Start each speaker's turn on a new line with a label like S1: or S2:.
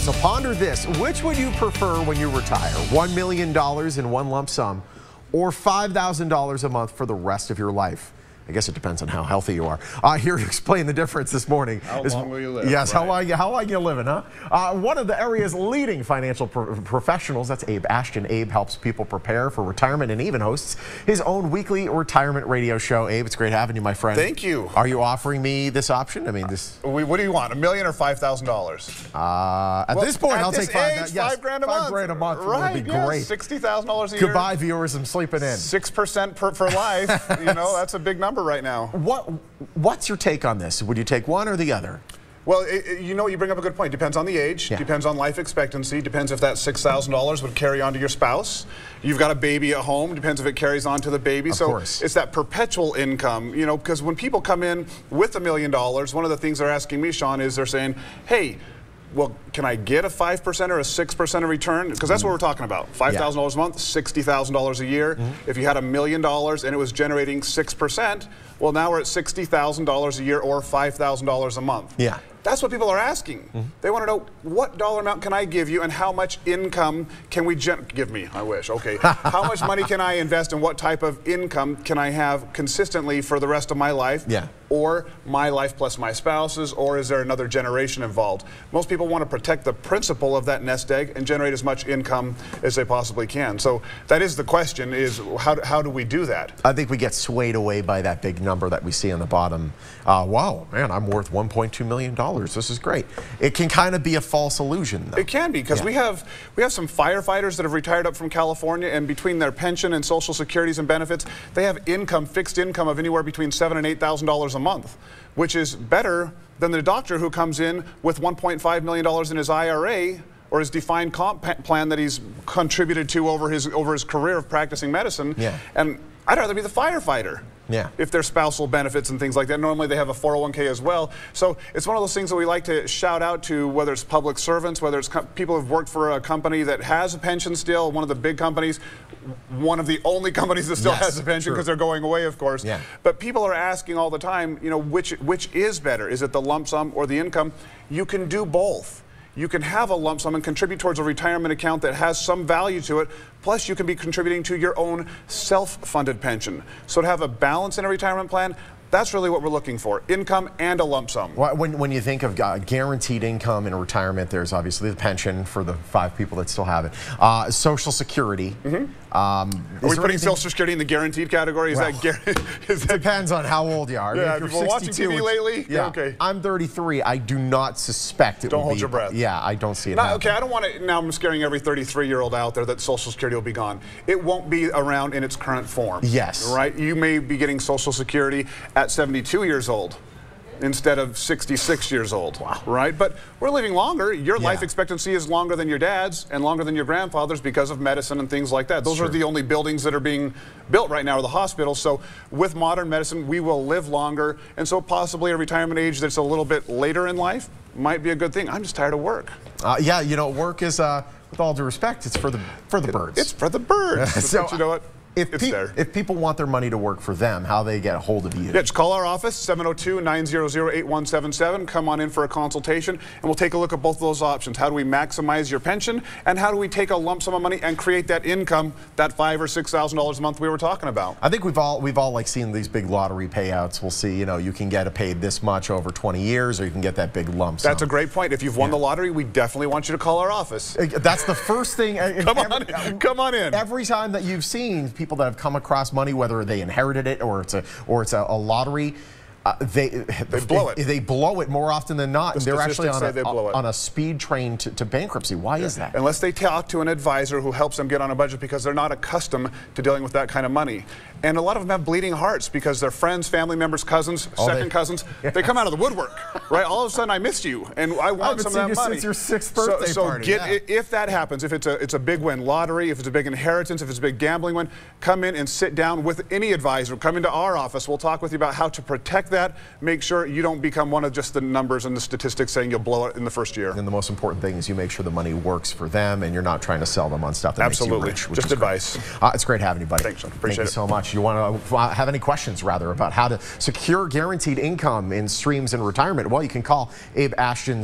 S1: so ponder this. Which would you prefer when you retire? $1 million in one lump sum or $5,000 a month for the rest of your life? I guess it depends on how healthy you are. Here to explain the difference this morning.
S2: How long will you live?
S1: Yes,
S2: right.
S1: how long you living, huh? One of the area's leading financial professionals, that's Abe Ashton. Abe helps people prepare for retirement and even hosts his own weekly retirement radio show. Abe, it's great having you, my friend.
S2: Thank you.
S1: Are you offering me this option? I mean, this.
S2: What do you want? $1 million or $5,000?
S1: At this point, I'll take
S2: $5,000 a month.
S1: $5 grand a month
S2: Right,
S1: would be
S2: yes,
S1: great.
S2: $60,000 a year.
S1: Goodbye, viewers. I'm sleeping in.
S2: 6% for life. You know, that's a big number right now.
S1: What's your take on this? Would you take one or the other?
S2: Well, you know, you bring up a good point. Depends on the age, depends on life expectancy, depends if that $6,000 would carry on to your spouse. You've got a baby at home, depends if it carries on to the baby.
S1: Of course.
S2: It's that perpetual income, you know, because when people come in with $1 million, one of the things they're asking me, Sean, is they're saying, hey, well, can I get a 5% or a 6% return? Because that's what we're talking about. $5,000 a month, $60,000 a year. If you had $1 million and it was generating 6%, well, now we're at $60,000 a year or $5,000 a month.
S1: Yeah.
S2: That's what people are asking. They want to know, what dollar amount can I give you and how much income can we give me? I wish. Okay. How much money can I invest and what type of income can I have consistently for the rest of my life?
S1: Yeah.
S2: Or my life plus my spouse's, or is there another generation involved? Most people want to protect the principle of that nest egg and generate as much income as they possibly can. So that is the question, is how do we do that?
S1: I think we get swayed away by that big number that we see on the bottom. Wow, man, I'm worth $1.2 million. This is great. It can kind of be a false illusion, though.
S2: It can be, because we have some firefighters that have retired up from California, and between their pension and Social Securities and benefits, they have income, fixed income of anywhere between $7,000 and $8,000 a month, which is better than the doctor who comes in with $1.5 million in his IRA or his defined comp plan that he's contributed to over his career of practicing medicine.
S1: Yeah.
S2: And I'd rather be the firefighter.
S1: Yeah.
S2: If there's spousal benefits and things like that. Normally they have a 401k as well. So it's one of those things that we like to shout out to, whether it's public servants, whether it's people who've worked for a company that has a pension still, one of the big companies, one of the only companies that still has a pension, because they're going away, of course.
S1: Yeah.
S2: But people are asking all the time, you know, which is better? Is it the lump sum or the income? You can do both. You can have a lump sum and contribute towards a retirement account that has some value to it, plus you can be contributing to your own self-funded pension. So to have a balance in a retirement plan, that's really what we're looking for, income and a lump sum.
S1: When you think of guaranteed income in retirement, there's obviously the pension for the 5 people that still have it. Social Security.
S2: Are we putting Social Security in the guaranteed category? It
S1: depends on how old you are.
S2: Yeah, have you been watching TV lately?
S1: Yeah,
S2: okay.
S1: I'm 33. I do not suspect it will be.
S2: Don't hold your breath.
S1: Yeah, I don't see it happening.
S2: Okay, I don't want to, now I'm scaring every 33-year-old out there that Social Security will be gone. It won't be around in its current form.
S1: Yes.
S2: Right? You may be getting Social Security at 72 years old instead of 66 years old.
S1: Wow.
S2: Right? But we're living longer. Your life expectancy is longer than your dad's and longer than your grandfather's because of medicine and things like that. Those are the only buildings that are being built right now, are the hospitals. So with modern medicine, we will live longer, and so possibly a retirement age that's a little bit later in life might be a good thing. I'm just tired of work.
S1: Yeah, you know, work is, with all due respect, it's for the birds.
S2: It's for the birds.
S1: So,
S2: but you know what?
S1: If people want their money to work for them, how they get a hold of you?
S2: Yeah, just call our office, 702-900-8177. Come on in for a consultation, and we'll take a look at both of those options. How do we maximize your pension, and how do we take a lump sum of money and create that income, that $5,000 or $6,000 a month we were talking about?
S1: I think we've all like seen these big lottery payouts. We'll see, you know, you can get paid this much over 20 years, or you can get that big lump sum.
S2: That's a great point. If you've won the lottery, we definitely want you to call our office.
S1: That's the first thing.
S2: Come on in.
S1: Every time that you've seen people that have come across money, whether they inherited it or it's a lottery, they blow it. They blow it more often than not, and they're actually on a speed train to bankruptcy. Why is that?
S2: Unless they talk to an advisor who helps them get on a budget, because they're not accustomed to dealing with that kind of money. And a lot of them have bleeding hearts because their friends, family members, cousins, second cousins, they come out of the woodwork, right? All of a sudden, I missed you, and I want some of that money.
S1: Since your 6th birthday party.
S2: If that happens, if it's a big win lottery, if it's a big inheritance, if it's a big gambling win, come in and sit down with any advisor. Come into our office. We'll talk with you about how to protect that. Make sure you don't become one of just the numbers and the statistics saying you'll blow it in the first year.
S1: And the most important thing is you make sure the money works for them, and you're not trying to sell them on stuff that makes you rich.
S2: Just advice.
S1: It's great having you, buddy.
S2: Thanks, Sean. Appreciate it.
S1: Thank you so much. You want to have any questions, rather, about how to secure guaranteed income in streams in retirement? Well, you can call Abe Ashton's